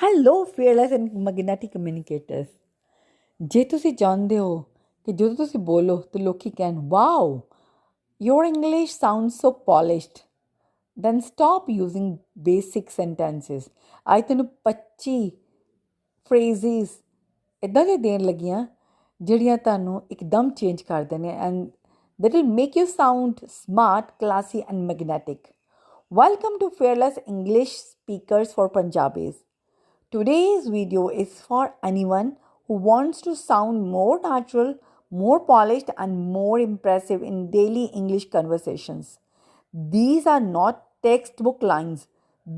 Hello fearless and magnetic communicators. ਜੇ ਤੁਸੀਂ ਚਾਹੁੰਦੇ ਹੋ ਕਿ ਜਦੋਂ ਤੁਸੀਂ ਬੋਲੋ ਤਾਂ ਲੋਕੀ ਕਹਿਣ ਵਾਓ ਯੋਰ ਇੰਗਲਿਸ਼ ਸਾਊਂਡ ਸੋ ਪੋਲਿਸ਼ਡ, ਦੈਨ ਸਟਾਪ ਯੂਜ਼ਿੰਗ ਬੇਸਿਕ ਸੈਂਟੈਂਸਿਸ। ਅੱਜ ਤੈਨੂੰ 25 ਫਰੇਜ਼ਿਸ ਇੱਦਾਂ ਦੇ ਦੇਣ ਲੱਗੀਆਂ ਜਿਹੜੀਆਂ ਤੁਹਾਨੂੰ ਇੱਕਦਮ ਚੇਂਜ ਕਰ ਦੇਣੇ and that will make you sound smart, classy, and magnetic. Welcome to Fearless English Speakers for Punjabis. Today's video is for anyone who wants to sound more natural, more polished, and more impressive in daily English conversations. These are not textbook lines,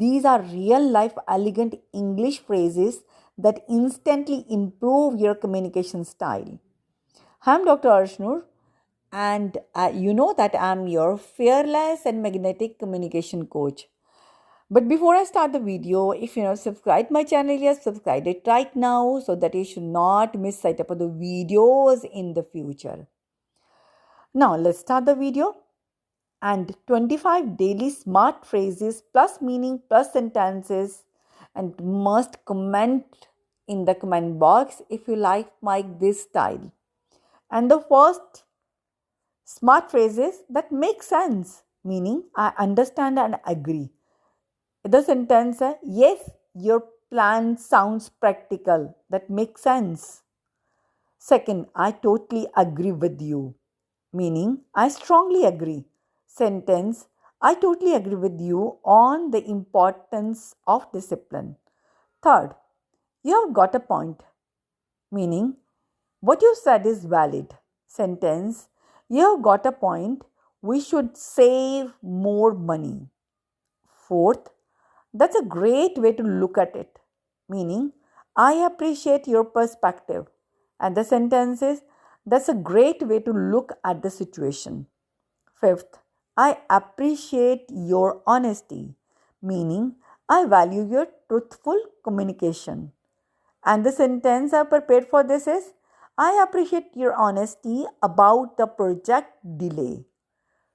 these are real life elegant English phrases that instantly improve your communication style. I'm Dr. Arshnur, and you know that I'm your fearless and magnetic communication coach. But before I start the video, if you have subscribed my channel yet, subscribe it right now so that you should not miss sight of the videos in the future. Now let's start the video. And 25 daily smart phrases plus meaning plus sentences, and must comment in the comment box if you like my this style. And the first smart phrases that make sense, meaning I understand and agree. The sentence है, yes, your plan sounds practical. That makes sense. Second, I totally agree with you, meaning I strongly agree. Sentence, I totally agree with you on the importance of discipline. Third, you have got a point, meaning what you said is valid. Sentence, you have got a point. We should save more money. Fourth, that's a great way to look at it, meaning I appreciate your perspective. And the sentence is, that's a great way to look at the situation. Fifth, I appreciate your honesty, meaning I value your truthful communication. And the sentence I prepared for this is, I appreciate your honesty about the project delay.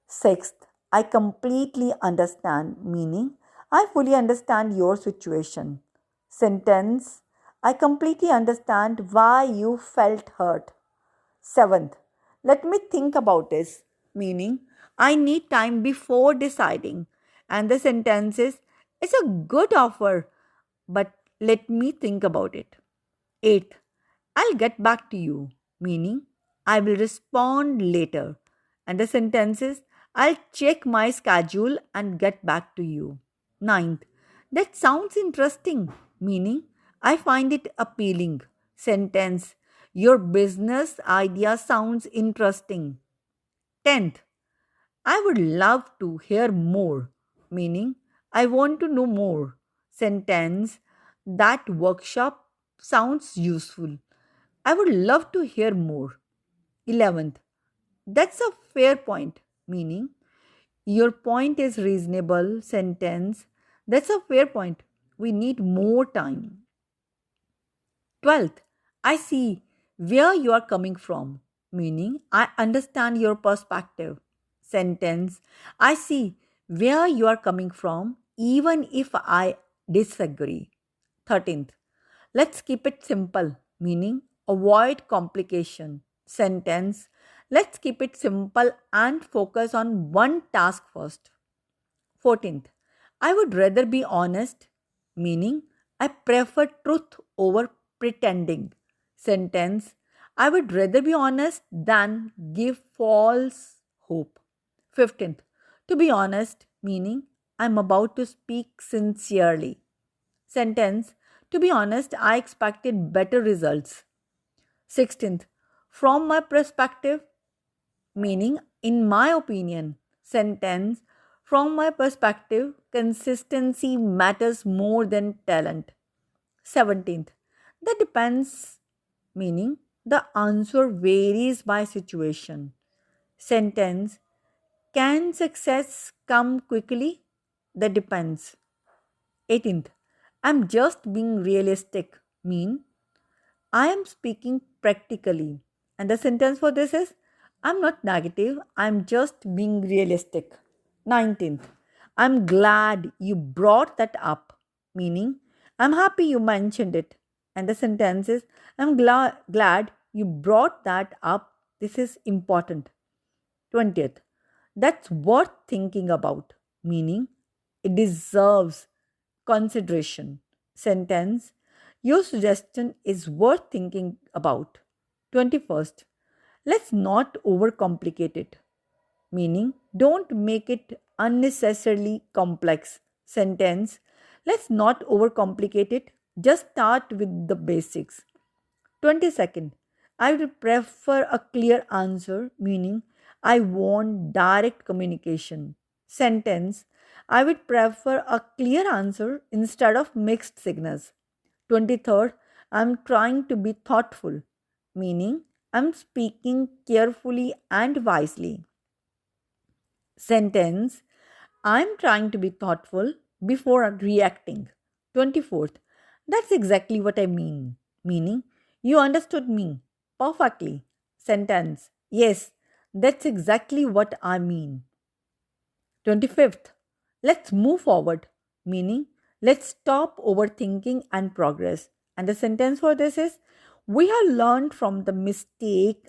Sixth, I completely understand, meaning I fully understand your situation. Sentence, I completely understand why you felt hurt. Seventh, let me think about this, meaning I need time before deciding. And the sentence is, it's a good offer, but let me think about it. Eighth, I'll get back to you, meaning I will respond later. And the sentence is, I'll check my schedule and get back to you. Ninth, that sounds interesting, meaning I find it appealing. Sentence, your business idea sounds interesting. Tenth, I would love to hear more, meaning I want to know more. Sentence, that workshop sounds useful. I would love to hear more. 11th, that's a fair point, meaning your point is reasonable. Sentence, that's a fair point. We need more time. 12th, I see where you are coming from, meaning I understand your perspective. Sentence, I see where you are coming from, even if I disagree. 13th, let's keep it simple, meaning avoid complication. Sentence, let's keep it simple and focus on one task first. 14th, I would rather be honest, meaning I prefer truth over pretending. Sentence, I would rather be honest than give false hope. 15th, to be honest, meaning I'm about to speak sincerely. Sentence, to be honest, I expected better results. 16th, from my perspective, meaning in my opinion. Sentence, from my perspective, consistency matters more than talent. 17th, that depends, meaning the answer varies by situation. Sentence, can success come quickly? That depends. 18th, I'm just being realistic, mean I am speaking practically. And the sentence for this is, I'm not negative, I'm just being realistic. 19th, I'm glad you brought that up, meaning I'm happy you mentioned it. And the sentence is, I'm glad you brought that up. This is important. 20th. That's worth thinking about, meaning it deserves consideration. Sentence, your suggestion is worth thinking about. 21st. Let's not overcomplicate it, meaning don't make it unnecessarily complex. Sentence, let's not overcomplicate it, just start with the basics. 22nd, I would prefer a clear answer, meaning I want direct communication. Sentence, I would prefer a clear answer instead of mixed signals. 23rd, I'm trying to be thoughtful, meaning I'm speaking carefully and wisely. Sentence, I'm trying to be thoughtful before reacting. 24th, that's exactly what I mean. Meaning, you understood me perfectly. Sentence, yes, that's exactly what I mean. 25th, let's move forward. Meaning, let's stop overthinking and progress. And the sentence for this is, we have learned from the mistake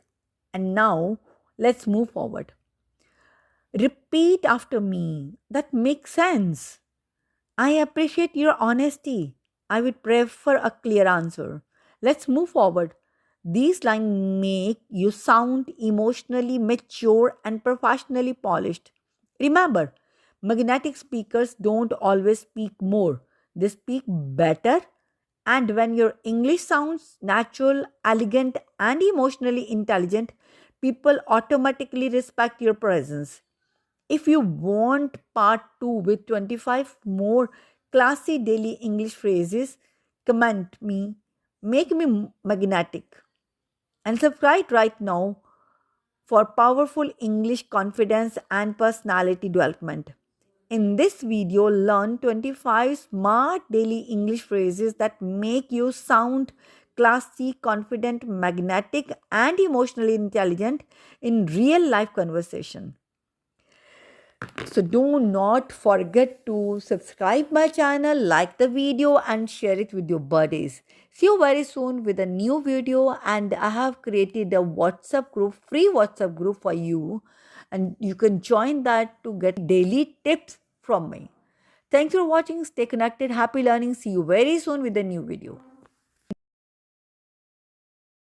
and now let's move forward. Repeat after me. That makes sense. I appreciate your honesty. I would prefer a clear answer. Let's move forward. These lines make you sound emotionally mature and professionally polished. Remember, magnetic speakers don't always speak more, they speak better. And when your English sounds natural, elegant, and emotionally intelligent, people automatically respect your presence. If you want part 2 with 25 more classy daily English phrases, comment me, make me magnetic, and subscribe right now for powerful English confidence and personality development. In this video, learn 25 smart daily English phrases that make you sound classy, confident, magnetic, and emotionally intelligent in real life conversation. So do not forget to subscribe my channel, like the video and share it with your buddies. See you very soon with a new video, and I have created a WhatsApp group, free WhatsApp group for you, and you can join that to get daily tips from me. Thanks for watching. Stay connected. Happy learning. See you very soon with a new video.